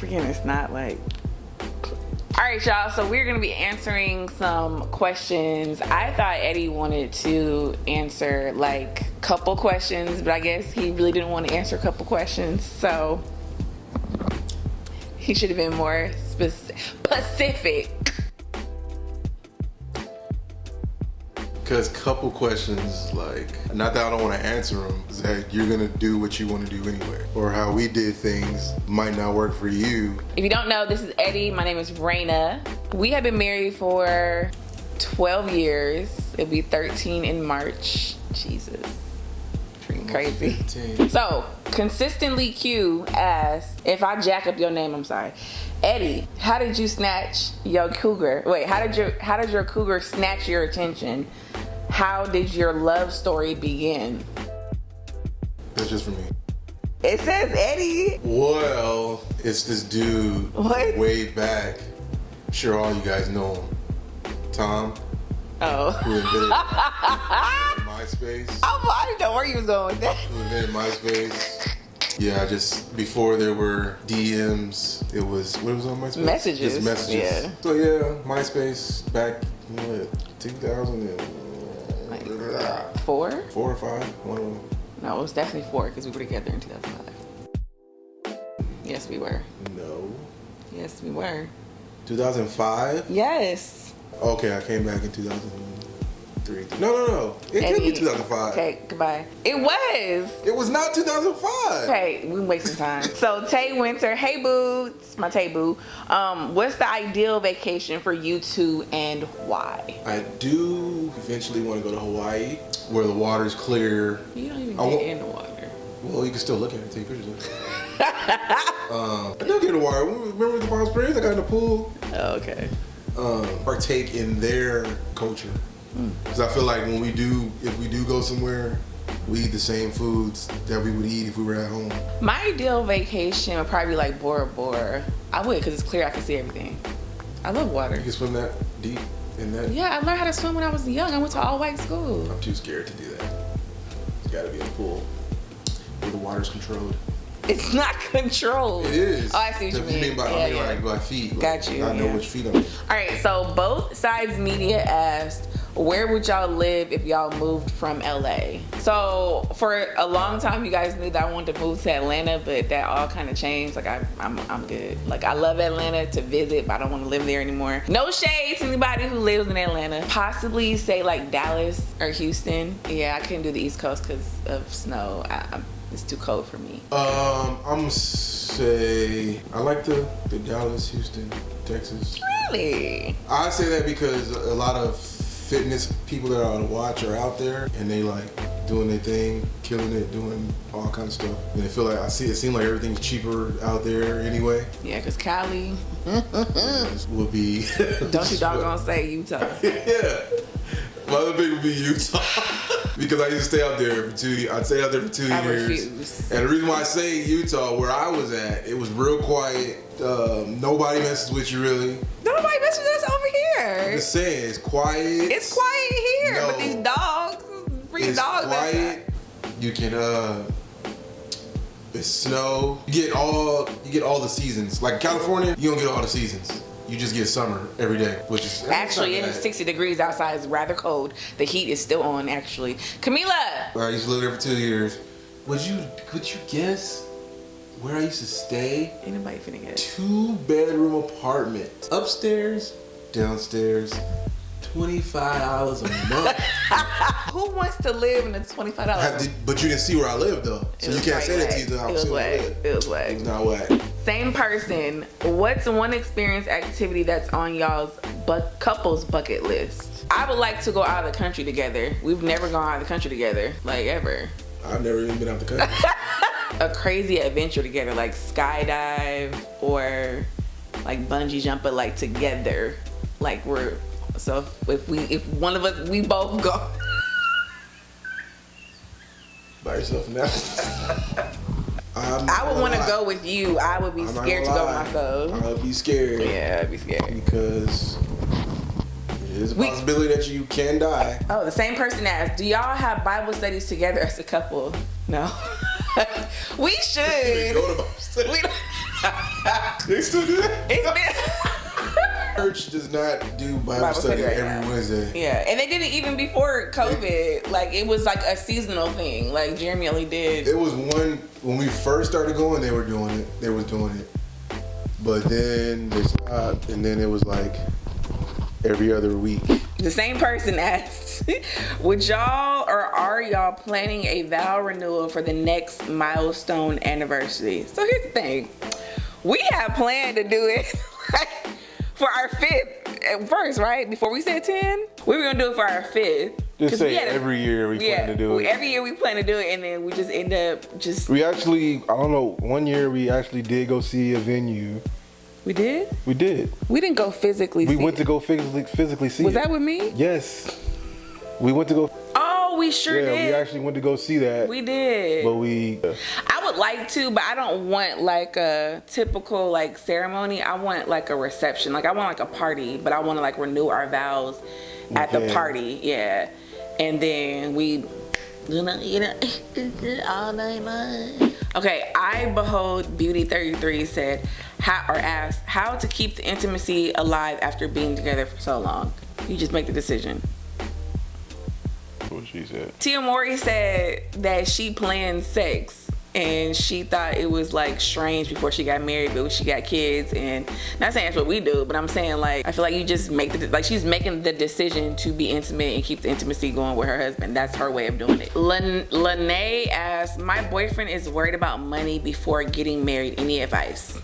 Freaking, it's not like. All right, y'all. So we're gonna be answering some questions. I thought Eddie wanted to answer like couple questions, but I guess he really didn't want to answer a couple questions. So he should have been more specific. Because couple questions, like, not that I don't want to answer them, is that you're going to do what you want to do anyway. Or how we did things might not work for you. If you don't know, this is Eddie. My name is Raina. We have been married for 12 years. It'll be 13 in March. Jesus. Freaking crazy. 15. So, consistently Q asks, if I jack up your name, I'm sorry. Eddie, how did you snatch your cougar? Wait, how did your cougar snatch your attention? How did your love story begin? That's just for me. It says Eddie. Well, it's this dude What? way back. I'm sure all you guys know him. Tom. Oh. Who invented MySpace. I didn't know where you was going with that. Who invented MySpace. Yeah, just before there were DMs, it was, what was on MySpace? Messages. Just messages. Yeah. So yeah, MySpace back in 2000 Like 4? 4 or 5, one of them. No, it was definitely 4 because we were together in 2005. Yes, we were. No. Yes, we were. 2005? Yes. Okay, I came back in 2003. No. It could be 2005. Okay, goodbye. It was. It was not 2005. Okay, we wasting time. So Tay Winter, hey boo, it's my Tay boo. What's the ideal vacation for you two and why? I do eventually want to go to Hawaii, where the water's clear. You don't even get in the water. Well, you can still look at it, take pictures of it. I do get in the water. Remember the Palm Springs? I got in the pool. Oh, okay. Partake in their culture. Because I feel like if we do go somewhere, we eat the same foods that we would eat if we were at home. My ideal vacation would probably be like Bora Bora. I would, because it's clear, I can see everything. I love water. You can swim that deep in that? Yeah, I learned how to swim when I was young. I went to all-white school. I'm too scared to do that. It's got to be a pool where the water's controlled. It's not controlled. It is. Oh, I see what you mean. Like by feet. Got you. I know which feet I'm in. All right, so Both Sides Media asked, where would y'all live if y'all moved from LA? So for a long time, you guys knew that I wanted to move to Atlanta, but that all kind of changed. Like I'm good. Like I love Atlanta to visit, but I don't want to live there anymore. No shade to anybody who lives in Atlanta. Possibly say like Dallas or Houston. Yeah, I couldn't do the East Coast because of snow. It's too cold for me. I'm gonna say I like the Dallas, Houston, Texas. Really? I say that because a lot of fitness people that I watch are out there and they like doing their thing, killing it, doing all kinds of stuff. And I feel like it seems like everything's cheaper out there anyway. Yeah, because Cali would be. Don't you doggone say Utah. Yeah. My other pick would be Utah. Because I used to stay out there for 2 years. I'd stay out there for 2 years. I refuse. And the reason why I say Utah, where I was at, it was real quiet. Nobody messes with you really. Nobody messes with us over here. I'm just saying, it's quiet. It's quiet here, No. but these dogs, It's dogs. quiet. You can it's snow. You get all the seasons. Like California, you don't get all the seasons. You just get summer every day, which is Actually, it is 60 degrees outside. It's rather cold. The heat is still on, actually. Camila! I used to live there for 2 years. Could you guess where I used to stay? Ain't nobody finna get it. 2-bedroom apartment. Upstairs, downstairs, $25 a month. Who wants to live in a $25? But you didn't see where I lived though. So you can't say that to you. It was whack. It was whack. It's not whack. Same person. What's one experience activity that's on y'all's couples bucket list? I would like to go out of the country together. We've never gone out of the country together, like ever. I've never even been out the country. A crazy adventure together, like skydive or like bungee jump, but like together. Like if one of us, we both go. By yourself now. I would want to go with you. I would be scared to go myself. I would be scared. Yeah, I'd be scared. Because there's a possibility that you can die. Oh, the same person asked, do y'all have Bible studies together as a couple? No. We should. Go to Bible study. They still do that? It's been. Church does not do Bible study right every now. Wednesday. Yeah, and they did it even before COVID. Like, it was like a seasonal thing. Like, Jeremy only did. It was one, when we first started going, they were doing it. They was doing it. But then they stopped, and then it was like every other week. The same person asked, would y'all or are y'all planning a vow renewal for the next milestone anniversary? So here's the thing. We have planned to do it for our 5th at first, right? Before we said 10, we were gonna do it for our 5th. Just say every year we plan to do it. Every year we plan to do it, and then we just end up just. We actually, I don't know, one year we actually did go see a venue. We did? We did. We didn't go physically see it. We went to go physically see it. Was that with me? Yes. We went to go. Oh, we sure did. Yeah, we actually went to go see that. We did. But we. I would like to, but I don't want like a typical like ceremony. I want like a reception. Like I want like a party, but I want to like renew our vows at the party. Yeah. And then we, all night long. Okay, I Behold Beauty 33 said, asked how to keep the intimacy alive after being together for so long. You just make the decision. What she said. Tia Mori said that she planned sex and she thought it was like strange before she got married, but when she got kids, and not saying that's what we do, but I'm saying like I feel like you just make like she's making the decision to be intimate and keep the intimacy going with her husband. That's her way of doing it. Lene asked, my boyfriend is worried about money before getting married. Any advice?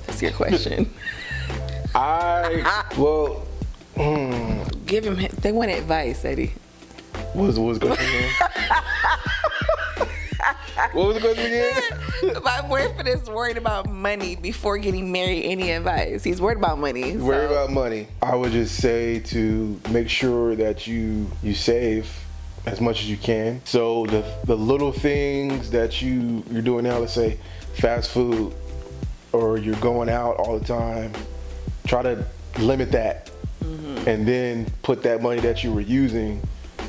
That's your question. Give him. They want advice, Eddie. What was the question again? What was the question again? My boyfriend is worried about money before getting married. Any advice? He's worried about money. Worried about money. I would just say to make sure that you save as much as you can. So the little things that you're doing now, let's say fast food, or you're going out all the time, try to limit that. Mm-hmm. And then put that money that you were using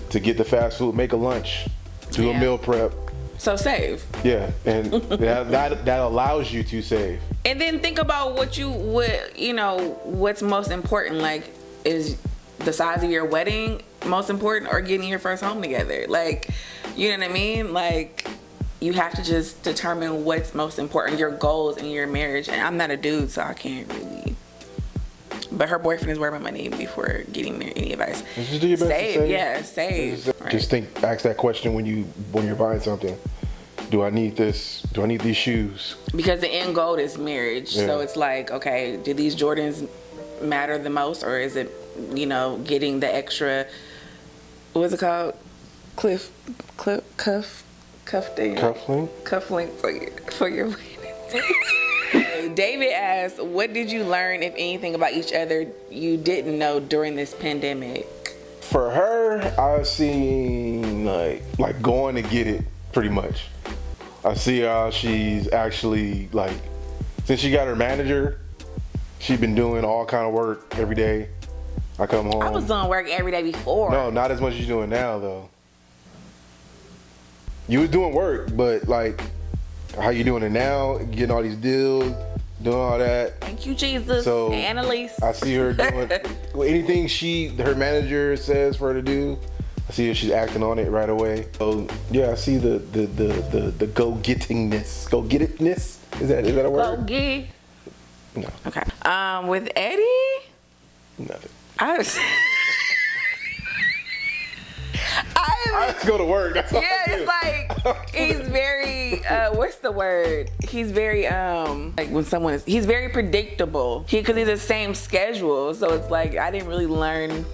to get the fast food, make a lunch, do a meal prep. So save. Yeah, and that allows you to save. And then think about what's most important. Like, is the size of your wedding most important, or getting your first home together? Like, you know what I mean? Like, you have to just determine what's most important, your goals in your marriage. And I'm not a dude, so I can't really. But her boyfriend is worried about money before getting married. Any advice? Just do your best save. To save. Yeah, save. Just ask that question when you're buying something. Do I need this? Do I need these shoes? Because the end goal is marriage. Yeah. So it's like, okay, do these Jordans matter the most, or is it, getting the extra? What's it called? Cuff thing. Cufflink for your wedding. David asked, what did you learn, if anything, about each other you didn't know during this pandemic? For her, I've seen like going to get it pretty much. I see how she's actually like, since she got her manager, she's been doing all kind of work every day. I come home. I was doing work every day before. No, not as much as you're doing now though. You was doing work, but like how you doing it now, getting all these deals, doing all that. Thank you, Jesus. So and Annalise. I see her doing anything her manager says for her to do. I see her, she's acting on it right away. So yeah, I see the go-gettingness. Go-get-itness? Is that a word? Go-get. No. Okay. With Eddie? Nothing. I just go to work. That's all it's like he's very what's the word? He's very like when someone is, he's very predictable. Because he's the same schedule, so it's like I didn't really learn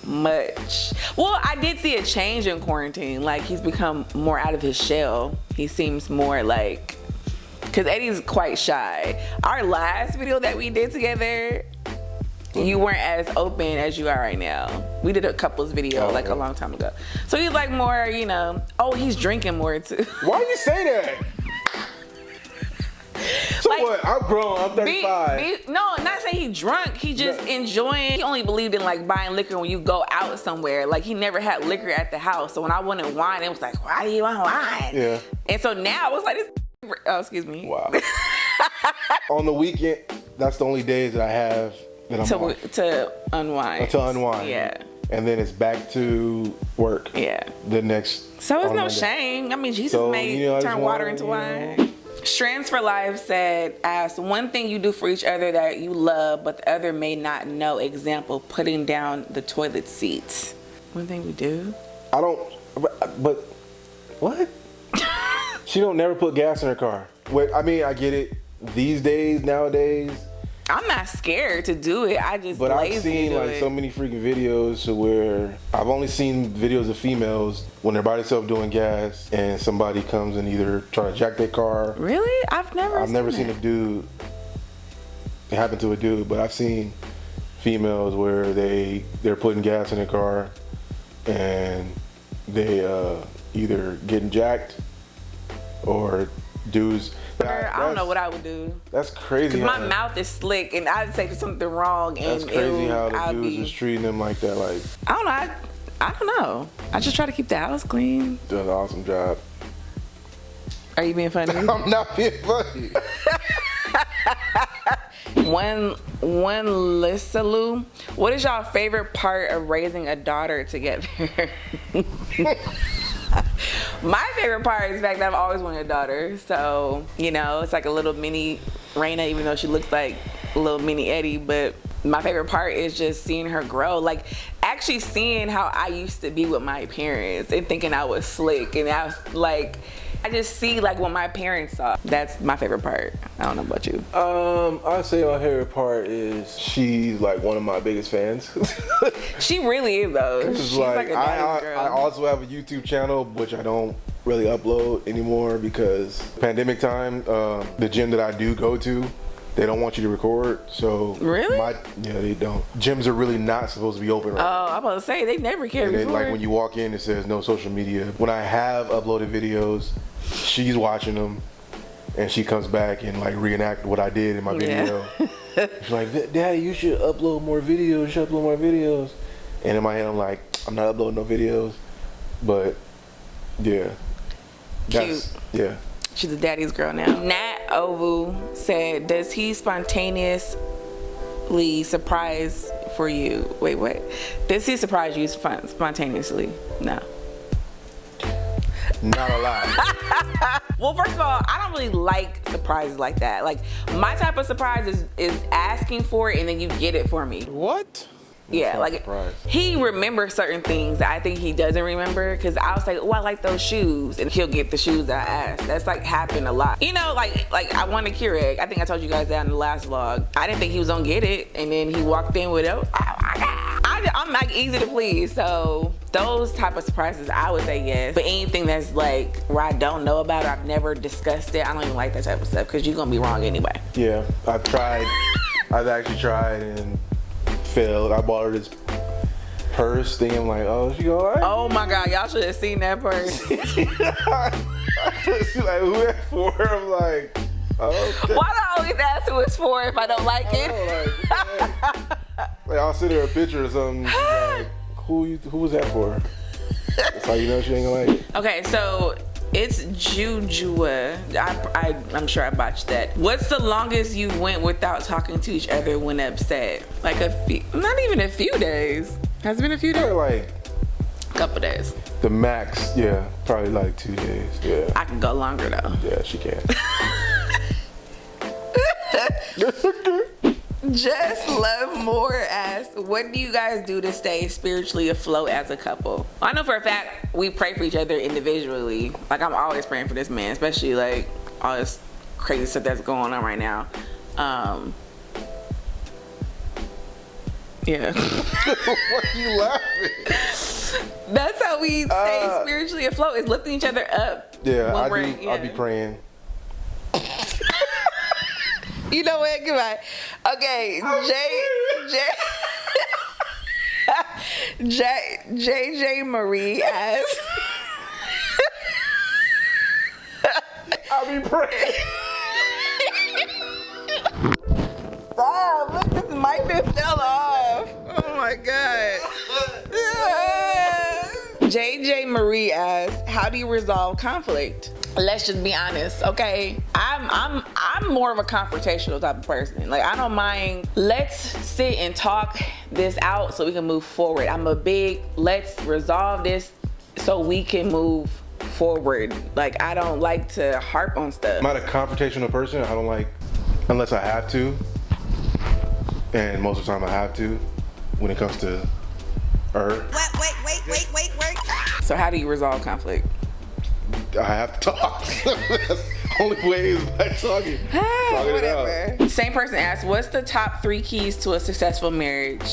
much. Well, I did see a change in quarantine. Like he's become more out of his shell. He seems more like, because Eddie's quite shy. Our last video that we did together, you weren't as open as you are right now. We did a couples video a long time ago. So he's like more, he's drinking more too. Why you say that? So like, what? I'm grown. I'm 35. No, not saying he drunk. He just enjoying. He only believed in like buying liquor when you go out somewhere. Like he never had liquor at the house. So when I wanted wine, it was like, why do you want wine? Yeah. And so now it's like this. Oh, excuse me. Wow. On the weekend, that's the only days that I have that I'm off. To unwind. To unwind. Yeah. And then it's back to work. Yeah. The next. So it's no Monday. shame. I mean, Jesus made turn water into wine. Strands for Life asked, one thing you do for each other that you love, but the other may not know. Example, putting down the toilet seats. One thing we do? I don't, but what? She don't never put gas in her car. Wait, I mean, I get it. These days, nowadays. I'm not scared to do it. I just But lazy I've seen to do like it. so many freaking videos to where I've only seen videos of females when they're by themselves doing gas and somebody comes and either try to jack their car. Really? I've never seen a dude. It happened to a dude, but I've seen females where they're putting gas in their car and they either getting jacked or dudes. I don't know what I would do. That's crazy. Cause my mouth is slick, and I'd say something wrong, and that's crazy how the I'd dudes be. is treating them like that. Like, I don't know. I don't know. I just try to keep the house clean. doing an awesome job. Are you being funny? I'm not being funny. One Lissaloo. What is y'all favorite part of raising a daughter together? My favorite part is the fact that I've always wanted a daughter. So, it's like a little mini Raina, even though she looks like a little mini Eddie. But my favorite part is just seeing her grow. Like, actually seeing how I used to be with my parents and thinking I was slick. And I was like, I just see like what my parents saw. That's my favorite part. I don't know about you. I'd say my favorite part is she's like one of my biggest fans. She really is though. She's like a daddy's girl. I also have a YouTube channel which I don't really upload anymore because pandemic time, the gym that I do go to, they don't want you to record. So really? Yeah, they don't. Gyms are really not supposed to be open right now. Oh, I'm about to say they never care before. Like when you walk in, it says no social media. When I have uploaded videos, she's watching them, and she comes back and like reenact what I did in my video. She's like, "Daddy, you should upload more videos. You should upload more videos." And in my head, I'm like, "I'm not uploading no videos," but yeah, cute. Yeah. She's a daddy's girl now. Nat Ovu said, does he spontaneously surprise for you? Wait, what? Does he surprise you spontaneously? No. Not a lot. Well, first of all, I don't really like surprises like that. Like, my type of surprise is asking for it and then you get it for me. What? Yeah, like he remembers certain things that I think he doesn't remember because I was like, oh, I like those shoes, and he'll get the shoes that I asked. That's like happened a lot. Like I wanted Keurig. I think I told you guys that in the last vlog. I didn't think he was gonna get it, and then he walked in with it. Oh my God. I'm like easy to please, so those type of surprises I would say yes. But anything that's like where I don't know about it, I've never discussed it, I don't even like that type of stuff because you're gonna be wrong anyway. Yeah, I've actually tried and failed. I bought her this purse thing. I'm like, oh, she go alright? Oh my God, y'all should have seen that purse. She's like, who that for? I'm like, oh, okay. Why do I always ask who it's for if I don't like it? Like I'll send her a picture or something. Like, who was that for? That's how you know she ain't gonna like it. Okay, so it's Jujua. I'm sure I botched that. What's the longest you went without talking to each other when upset? Like not even a few days. Has it been a few days? Probably like a couple days. The max, yeah, probably like 2 days. Yeah. I can go longer though. Yeah, she can. Just Love More asked, what do you guys do to stay spiritually afloat as a couple? I know for a fact we pray for each other individually. Like I'm always praying for this man, especially like all this crazy stuff that's going on right now. Yeah. Why are you laughing? That's how we stay spiritually afloat, is lifting each other up. Yeah, I'll be praying. You know what? Goodbye. Okay, JJ Marie asked. I'll be praying. Stop! Look, this mic just fell off. Oh my God. JJ Marie asked, how do you resolve conflict? Let's just be honest, okay? I'm more of a confrontational type of person. Like, I don't mind. Let's sit and talk this out so we can move forward. I'm a big let's resolve this so we can move forward. Like, I don't like to harp on stuff. I'm not a confrontational person. I don't like unless I have to, and most of the time I have to when it comes to her. Wait. So how do you resolve conflict? I have to talk. That's the only way is by talking. Talking it out. Whatever. Same person asked, what's the top 3 keys to a successful marriage?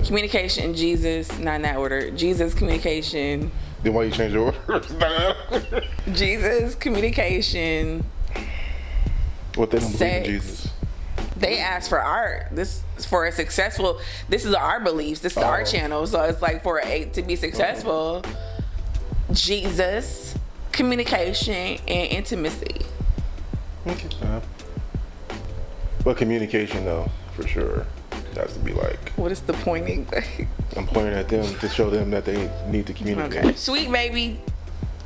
Communication, Jesus, not in that order. Jesus, communication. Then why you change the order? Jesus, communication. What they don't believe in Sex. Jesus. They asked for art. This is for a successful. This is our beliefs. This is our channel. So it's like for to be successful. Jesus, communication, and intimacy. Okay. But communication, though, for sure, has to be like. What is the pointing? I'm pointing at them to show them that they need to communicate. Okay. Sweet baby,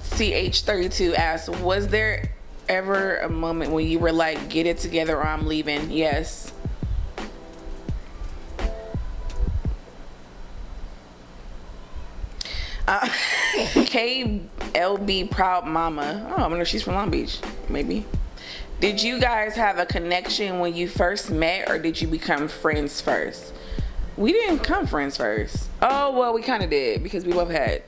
CH32 asks, was there ever a moment when you were like, get it together or I'm leaving? Yes. KLB Proud Mama. Oh, I wonder if she's from Long Beach. Maybe. Did you guys have a connection when you first met, or did you become friends first? We didn't become friends first. Oh, well, we kind of did because we both had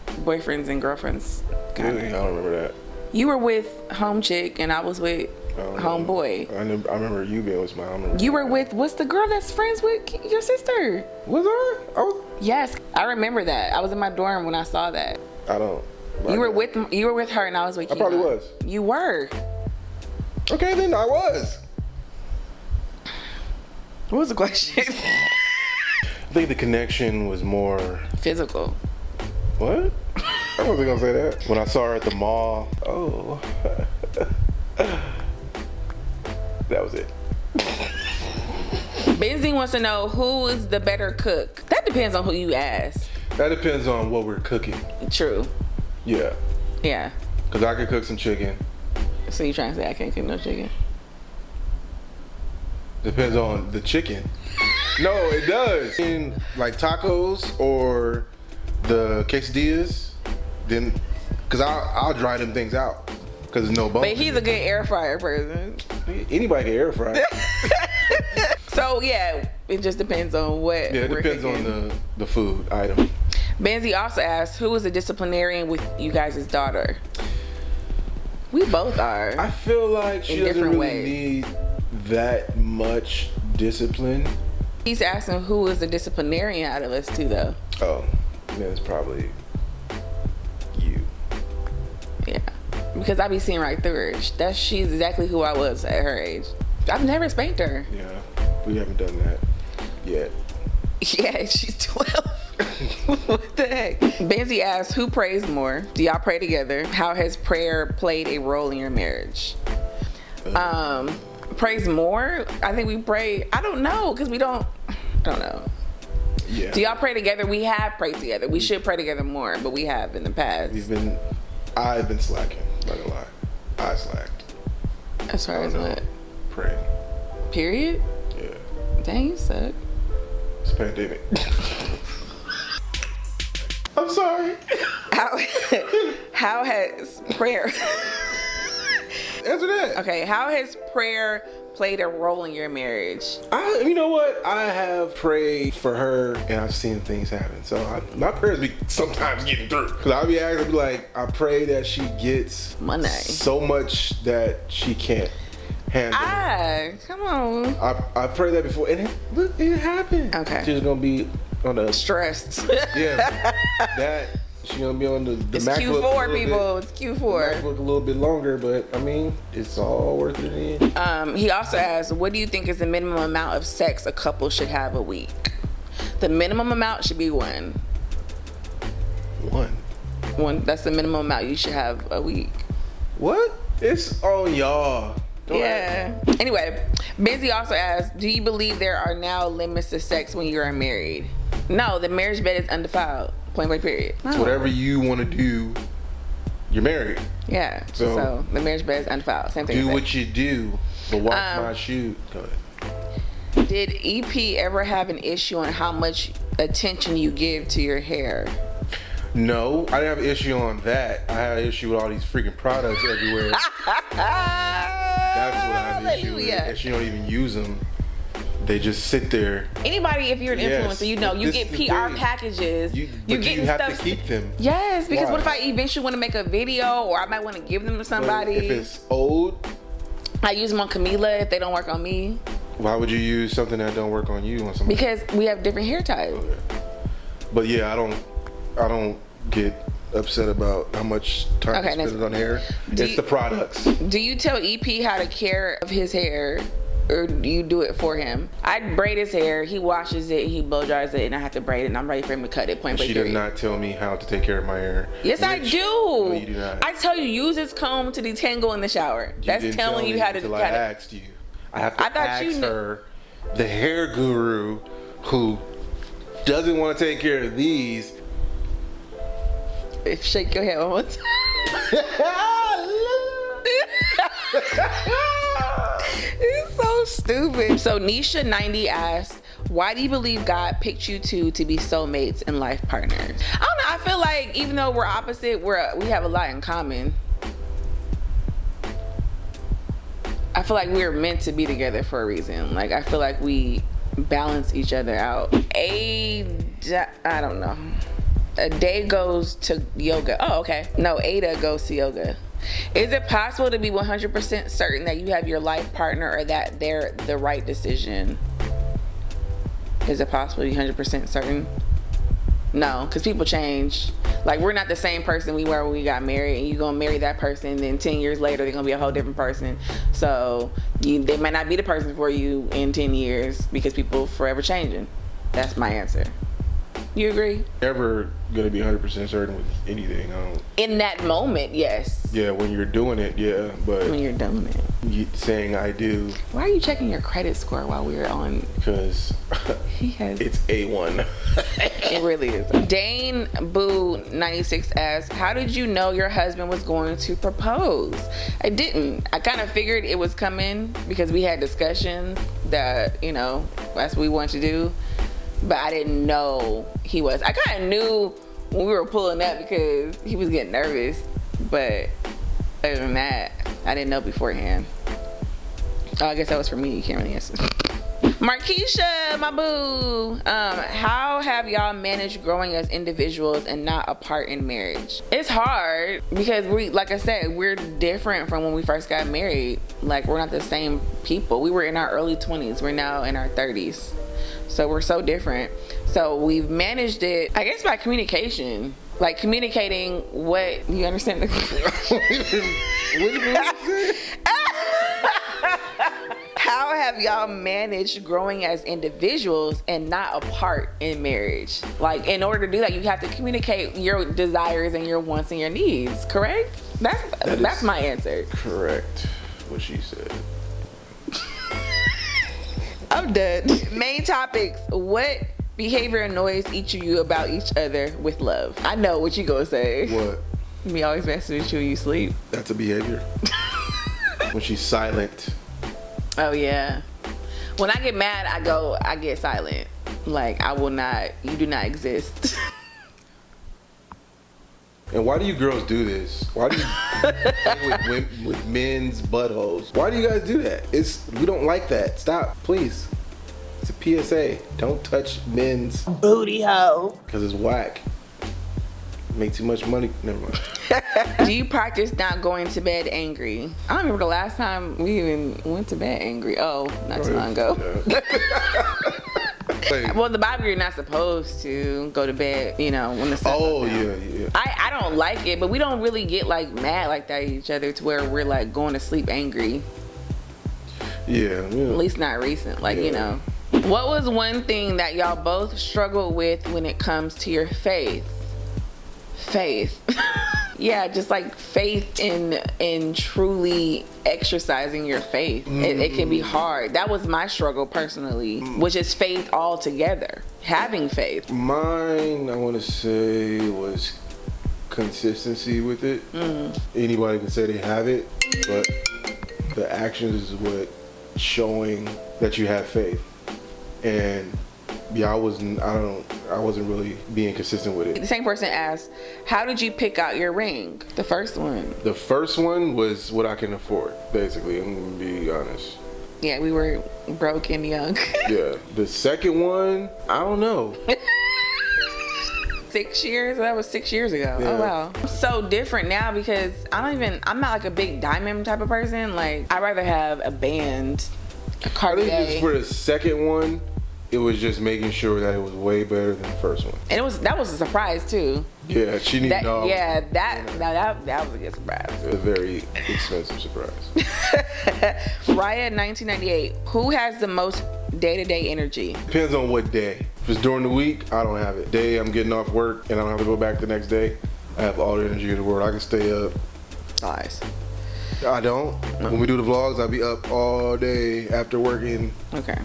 boyfriends and girlfriends. Really? I don't remember that. You were with home chick and I was with homeboy. I remember you being with my home. You were with, what's the girl that's friends with your sister? Was I? Yes, I remember that. I was in my dorm when I saw that. I don't. You were with her and I was with you. I probably was. You were. Okay, then I was. What was the question? I think the connection was more physical. What? I wasn't gonna say that. When I saw her at the mall, oh, that was it. Benzie wants to know who is the better cook. That depends on who you ask. That depends on what we're cooking. True. Yeah. Yeah. Cause I could cook some chicken. So you trying to say I can't cook no chicken? Depends on the chicken. No, it does. In like tacos or the quesadillas, then, cause I'll dry them things out, cause there's no bone. But he's a good air fryer person. Anybody can air fry. So yeah, it just depends on what. Yeah, it depends on the food item. Benzie also asked, who is a disciplinarian with you guys' daughter? We both are. I feel like she doesn't really need that much discipline. He's asking who is the disciplinarian out of us too, though. Oh, then it's probably you. Yeah, because I be seeing right through her. She's exactly who I was at her age. I've never spanked her. Yeah, we haven't done that yet. Yeah, she's 12. What the heck? Benzie asks, who prays more? Do y'all pray together? How has prayer played a role in your marriage? Prays more? I think we pray. I don't know, because we don't know. Yeah. Do y'all pray together? We have prayed together. We should pray together more, but we have in the past. I've been slacking, not gonna lie. I slacked. As far as what? Praying. Period? Yeah. Dang, you suck. It's a pandemic. I'm sorry. How has prayer... Answer that. Okay, how has prayer played a role in your marriage? You know what? I have prayed for her and I've seen things happen. So my prayers be sometimes getting through. Cause I'll be asking, like, I pray that she gets money so much that she can't handle. Come on. I prayed that before and it happened. Okay. She's gonna be on the stressed. Yeah. That she's gonna be on the it's MacBook Q4, people. It's Q4. MacBook a little bit longer, but I mean, it's all worth it in the end. He also asked, what do you think is the minimum amount of sex a couple should have a week? The minimum amount should be one. One. That's the minimum amount you should have a week. What? It's on y'all. Yeah. Anyway, Benzie also asked, do you believe there are now limits to sex when you are married? No, the marriage bed is undefiled. Point blank period. No. Whatever you want to do, you're married. Yeah. So the marriage bed is undefiled. Same thing. Do what you do, but wash my shoe. Go ahead. Did EP ever have an issue on how much attention you give to your hair? No, I didn't have an issue on that. I had an issue with all these freaking products everywhere. That's what I have an issue with. And she don't even use them. They just sit there. Anybody, if you're an influencer, you know, you get PR thing. packages. You have to keep them. Yes, because Why? what if I eventually want to make a video, or I might want to give them to somebody? But if it's old, I use them on Camila if they don't work on me. Why would you use something that don't work on you on somebody? Because we have different hair types. Okay. But yeah, I don't get upset about how much time I spend on hair. It's the products. Do you tell EP how to care of his hair, or do you do it for him? I braid his hair, he washes it, he blow dries it, and I have to braid it, and I'm ready for him to cut it. Point blank. She does not tell me how to take care of my hair. Yes, I do. No, you do not. I tell you, use his comb to detangle in the shower. That's telling you how to. Until I asked you. I have to ask her, the hair guru, who doesn't want to take care of these. If shake your head one more time. It's so stupid. So Nisha90 asks, why do you believe God picked you two to be soulmates and life partners? I don't know. I feel like even though we're opposite, we have a lot in common. I feel like we're meant to be together for a reason. Like, I feel like we balance each other out. I don't know. A day goes to yoga. Oh, okay. No, Ada goes to yoga. Is it possible to be 100% certain that you have your life partner, or that they're the right decision? Is it possible to be 100% certain? No, because people change. Like, we're not the same person we were when we got married, and you're gonna marry that person, and then 10 years later they're gonna be a whole different person. So they might not be the person for you in 10 years, because people forever changing. That's my answer. You agree? Never gonna be 100% certain with anything. In that moment, yes. Yeah, when you're doing it, yeah, but when you're doing it, saying I do. Why are you checking your credit score while we're on? Because it's A1. It really is. Dane Boo 96 asks, how did you know your husband was going to propose? I didn't. I kind of figured it was coming because we had discussions that, you know, that's what we wanted to do. But I didn't know he was. I kind of knew when we were pulling up because he was getting nervous. But other than that, I didn't know beforehand. Oh, I guess that was for me. You can't really answer. Markeisha, my boo. How have y'all managed growing as individuals and not apart in marriage? It's hard because like I said, we're different from when we first got married. Like, we're not the same people. We were in our early 20s. We're now in our 30s. So we're so different. So we've managed it, I guess, by communication. Like, communicating what, you understand? How have y'all managed growing as individuals and not apart in marriage? Like, in order to do that, you have to communicate your desires and your wants and your needs, correct? That's my answer. Correct, what she said. I'm done. Main topics. What behavior annoys each of you about each other with love? I know what you gonna say. What? Me always messing with you when you sleep. That's a behavior. When she's silent. Oh yeah. When I get mad, I get silent. Like, you do not exist. And why do you girls do this? Why do you play with men's buttholes? Why do you guys do that? We don't like that. Stop, please. It's a PSA. Don't touch men's booty hole. Because it's whack. Make too much money. Never mind. Do you practice not going to bed angry? I don't remember the last time we even went to bed angry. Oh, not too long ago. Yeah. Well, the Bible, you're not supposed to go to bed, you know, when the sun goes down. Yeah. I don't like it, but we don't really get like mad like that at each other to where we're like going to sleep angry. Yeah. At least not recent. Like, you know. What was one thing that y'all both struggle with when it comes to your faith? Faith. Yeah, just like faith in truly exercising your faith. It can be hard. That was my struggle personally, which is faith altogether. Having faith. Mine, I want to say, was consistency with it. Anybody can say they have it, but the actions is what showing that you have faith. And yeah, I wasn't really being consistent with it. The same person asked, how did you pick out your ring? The first one. The first one was what I can afford, basically. I'm gonna be honest. Yeah, we were broke and young. Yeah. The second one, I don't know. 6 years? That was 6 years ago. Yeah. Oh wow. I'm so different now because I'm not like a big diamond type of person. Like, I'd rather have a band, a I Cartier. think just for the second one, it was just making sure that it was way better than the first one. And that was a surprise too. Yeah, she needed dogs. Yeah, that was a good surprise. It was a very expensive surprise. Raya 1998. Who has the most day-to-day energy? Depends on what day. If it's during the week, I don't have it. Day I'm getting off work and I don't have to go back the next day, I have all the energy in the world. I can stay up. Lies. I don't. When we do the vlogs, I'll be up all day after working Okay.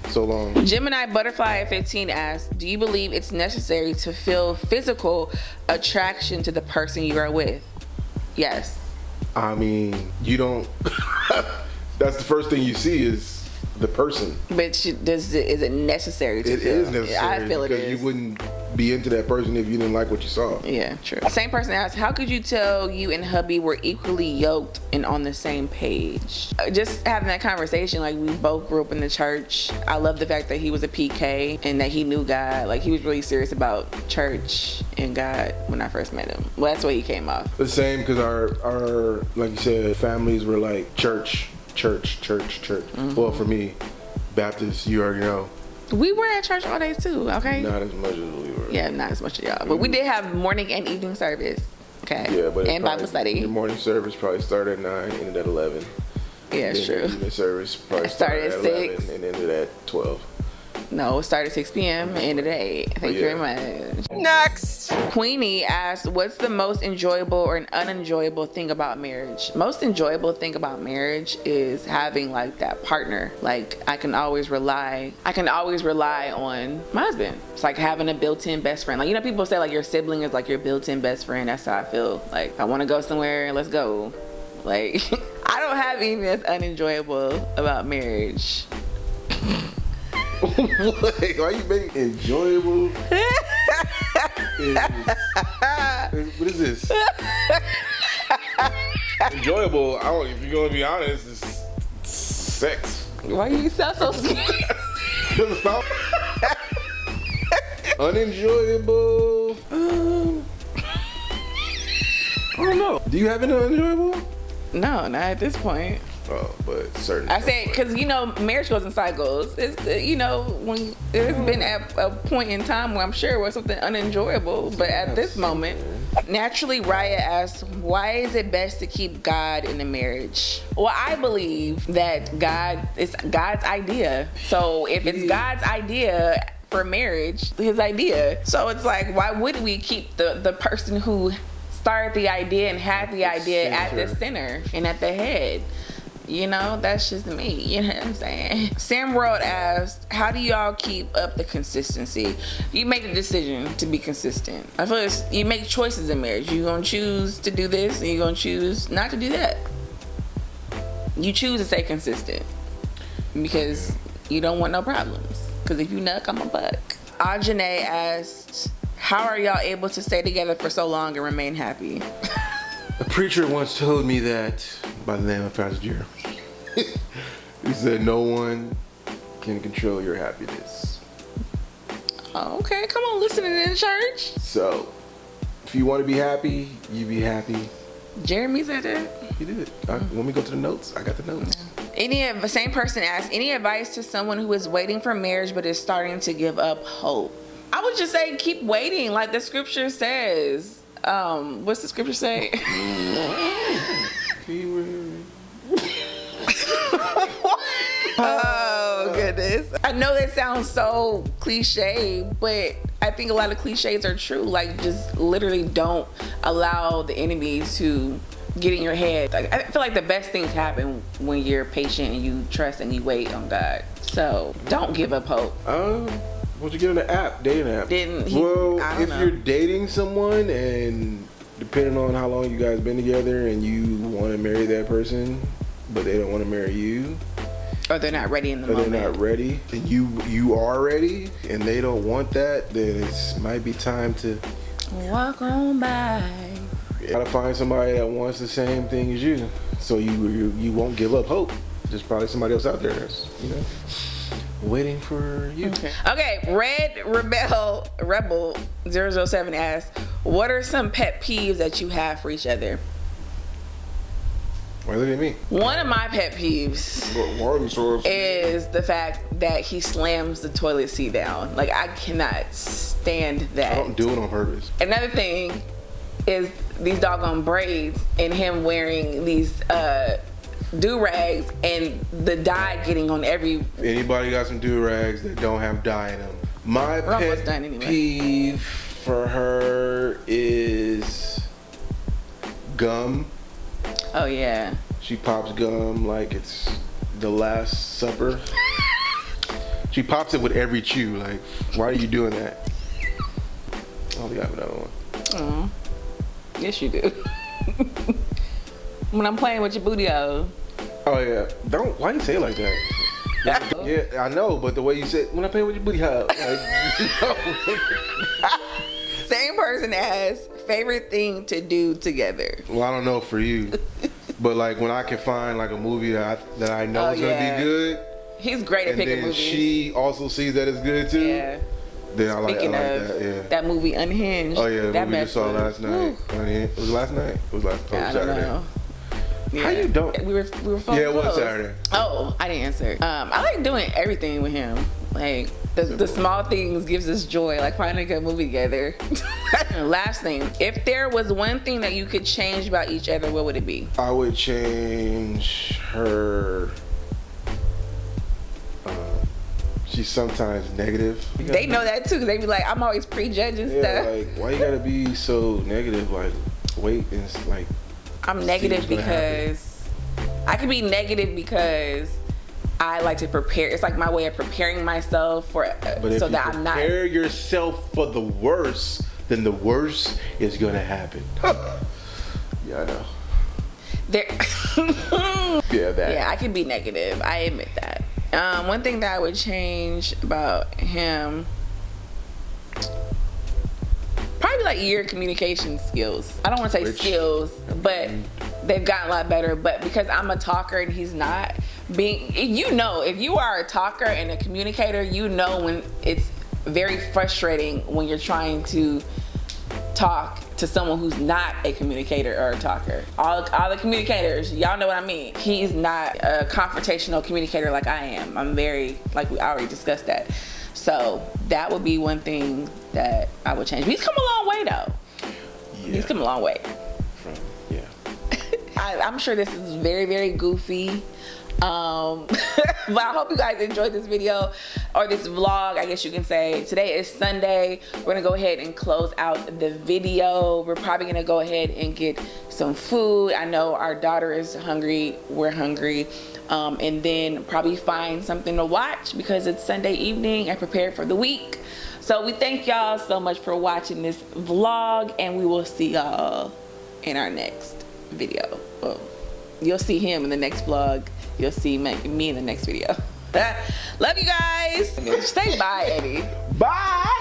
so long. Gemini Butterfly at 15 asks, do you believe it's necessary to feel physical attraction to the person you are with? Yes. I mean, you don't. That's the first thing you see is the person. But is it necessary to It feel? is necessary. I feel it because is. you wouldn't be into that person if you didn't like what you saw. Yeah, true. Same person asked, how could you tell you and hubby were equally yoked and on the same page? Just having that conversation, like, we both grew up in the church. I love the fact that he was a PK and that he knew God. Like, he was really serious about church and God when I first met him. Well, that's why he came off. The same, because our like you said, families were like church. Well, for me, Baptist, you already know. We were at church all day too, okay? Not as much as we were. Yeah, not as much as y'all. But we did have morning and evening service. Okay. Yeah, but and Bible study. The morning service probably started at 9, ended at 11. Yeah, it's true. The evening service probably Started at 11 6. and ended at 12. No, it started at 6 p.m. and ended at 8. Thank you very much. Next. Queenie asked, what's the most enjoyable or an unenjoyable thing about marriage? Most enjoyable thing about marriage is having like that partner. Like, I can always rely on my husband. It's like having a built-in best friend. Like, you know, people say like your sibling is like your built-in best friend. That's how I feel. Like, I want to go somewhere, let's go. Like, I don't have anything that's unenjoyable about marriage. Wait, why you making enjoyable? What is this? Enjoyable, if you're gonna be honest, it's sex. Why you sound so scared? Unenjoyable. I don't know. Do you have any unenjoyable? No, not at this point. Oh, but certain. I say, because, you know, marriage goes in cycles. It's, you know, when there's been at a point in time where I'm sure it was something unenjoyable, but at this moment. Naturally, Raya asks, why is it best to keep God in a marriage? Well, I believe that it's God's idea. So if it's God's idea for marriage, his idea. So it's like, why would we keep the person who started the idea and had the idea at the center and at the head? You know, that's just me. You know what I'm saying? Sam World asked, how do y'all keep up the consistency? You make a decision to be consistent. I feel like you make choices in marriage. You're going to choose to do this and you're going to choose not to do that. You choose to stay consistent because you don't want no problems. Because if you nuck, I'm a buck. Ajane asked, how are y'all able to stay together for so long and remain happy? A preacher once told me that, by the name of Pastor Jeremy. He said, no one can control your happiness. Oh, okay, come on, listening in church. So, if you want to be happy, you be happy. Jeremy said that. He did. When we go to the notes, I got the notes. The same person asked, any advice to someone who is waiting for marriage but is starting to give up hope? I would just say keep waiting, like the scripture says. What's the scripture say? Oh goodness. I know that sounds so cliche, but I think a lot of cliches are true. Like, just literally don't allow the enemy to get in your head. Like, I feel like the best things happen when you're patient and you trust and you wait on God. So don't give up hope. What'd you get on the app? Dating app? Well, if you're dating someone and depending on how long you guys been together and you want to marry that person, but they don't want to marry you, or they're not ready in the or moment. they're not ready, and you are ready, and they don't want that, then it might be time to walk on by. You gotta find somebody that wants the same thing as you, so you won't give up hope. There's probably somebody else out there that's, waiting for you. Okay, Red Rebel 007 asks, what are some pet peeves that you have for each other? Why look at me? One of my pet peeves is the fact that he slams the toilet seat down. Like, I cannot stand that. I don't do it on purpose. Another thing is these doggone braids and him wearing these do-rags and the dye getting on every... Anybody got some do-rags that don't have dye in them? My pet peeve for her is gum. Oh yeah. She pops gum like it's the Last Supper. She pops it with every chew. Like, why are you doing that? Oh, we have another one. Yes, you do. When I'm playing with your booty hole. Oh yeah. Why you say it like that? Yeah, I know, but the way you said, when I play with your booty hole. Same person as favorite thing to do together. Well, I don't know for you, but like when I can find like a movie that I know is gonna be good. He's great at picking movies. She also sees that it's good too. Yeah. Then I like that. Yeah. That movie Unhinged. Oh yeah, that movie we just saw last night. Unhinged. Was it last night? It was last I don't know. Yeah. How you don't? We were phone Yeah, it was close. Saturday. Oh, I didn't answer. I like doing everything with him. Like the small things gives us joy. Like finding a good movie together. Last thing, if there was one thing that you could change about each other, what would it be? I would change her. She's sometimes negative. They know that too. They be like, I'm always prejudging stuff. Like, why you gotta be so negative? Like, wait, and it's like. I'm negative because I could be negative because I like to prepare. It's like my way of preparing myself for so that I'm not. Prepare yourself for the worst, then the worst is gonna happen. Yeah, I know. Yeah, I can be negative. I admit that. One thing that I would change about him, probably like your communication skills. I don't want to say skills, but they've gotten a lot better. But because I'm a talker and he's not, if you are a talker and a communicator, you know when it's very frustrating when you're trying to talk to someone who's not a communicator or a talker. All the communicators, y'all know what I mean. He's not a confrontational communicator like I am. I'm very, like we already discussed that. So that would be one thing that I would change. But he's come a long way though. Yeah. He's come a long way. I'm sure this is very, very goofy. But I hope you guys enjoyed this video or this vlog, I guess you can say. Today is Sunday. We're gonna go ahead and close out the video. We're probably gonna go ahead and get some food. I know our daughter is hungry, we're hungry. And then probably find something to watch because it's Sunday evening and prepare for the week. So we thank y'all so much for watching this vlog, and we will see y'all in our next video. Well, you'll see him in the next vlog. You'll see me in the next video. Love you guys. Say bye, Eddie. Bye.